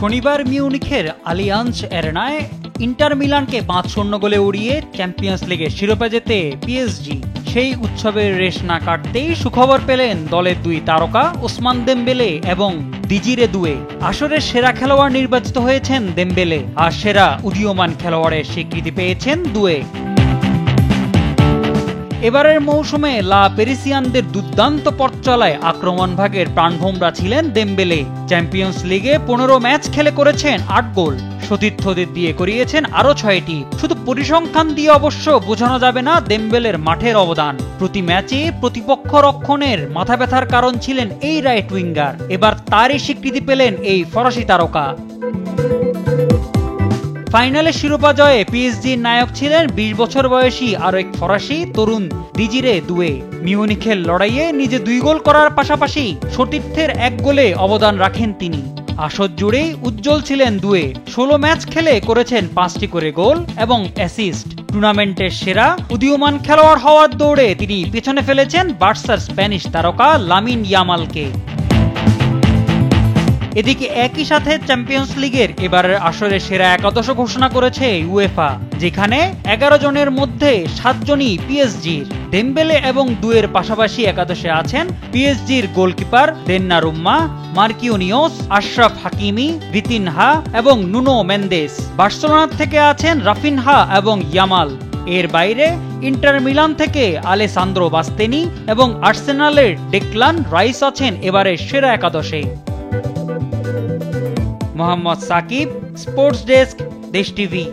শনিবার মিউনিখের Allianz অ্যারেনায় inter মিলানকে ৫-০ গোলে উড়িয়ে চ্যাম্পিয়ন্স লিগের শিরোপা জেতে পিএসজি। সেই উৎসবের রেশ না কাটতেই সুখবর পেলেন দলের দুই তারকা ওসমান দেমবেলে এবং দিজিরে দুয়ে। আসরের সেরা খেলোয়াড় নির্বাচিত হয়েছেন দেমবেলে, আর সেরা উদীয়মান খেলোয়াড়ের স্বীকৃতি পেয়েছেন দুয়ে। এবারের মৌসুমে লা পেরিসিয়ানদের দুর্দান্ত পথ চলায় আক্রমণ ভাগের প্রাণভোমরা ছিলেন দেমবেলে। চ্যাম্পিয়ন্স লিগে ১৫ ম্যাচ খেলে করেছেন ৮ গোল, সতীর্থদের দিয়ে করিয়েছেন আরও ৬টি। শুধু পরিসংখ্যান দিয়ে অবশ্য বোঝানো যাবে না দেমবেলের মাঠের অবদান। প্রতি ম্যাচে প্রতিপক্ষ রক্ষণের মাথা ব্যথার কারণ ছিলেন এই রাইট উইঙ্গার। এবার তারই স্বীকৃতি পেলেন এই ফরাসি তারকা। ফাইনালে শিরোপা জয়ে পিএসজির নায়ক ছিলেন ২০ বছর বয়সী আরও এক ফরাসি তরুণ দিজিরে দুয়ে। মিউনিখের লড়াইয়ে নিজে ২ গোল করার পাশাপাশি সতীর্থের ১ গোলে অবদান রাখেন তিনি। আসর জুড়েই উজ্জ্বল ছিলেন দুয়ে। ১৬ ম্যাচ খেলে করেছেন ৫টি করে গোল এবং অ্যাসিস্ট। টুর্নামেন্টের সেরা উদীয়মান খেলোয়াড় হওয়ার দৌড়ে তিনি পেছনে ফেলেছেন বার্সার স্প্যানিশ তারকা লামিন ইয়ামালকে। এদিকে একই সাথে চ্যাম্পিয়ন্স লিগের এবারের আসরের সেরা একাদশ ঘোষণা করেছে উয়েফা, যেখানে ১১ জনের মধ্যে ৭ জনই পিএসজির। দেমবেলে এবং দুয়ের পাশাপাশি একাদশে আছেন পিএসজির goalkeeper Donnarumma, Marquinhos, Achraf Hakimi, Vitinha এবং নুনো মেন্দেস। বার্সেলোনা থেকে আছেন রাফিনহা এবং ইয়ামাল। এর বাইরে ইন্টার মিলান থেকে আলেসান্দ্রো বাস্তেনি এবং আর্সেনালের ডেক্লান রাইস আছেন এবারের সেরা একাদশে। Mohammad Sakib, sports desk, Desh TV.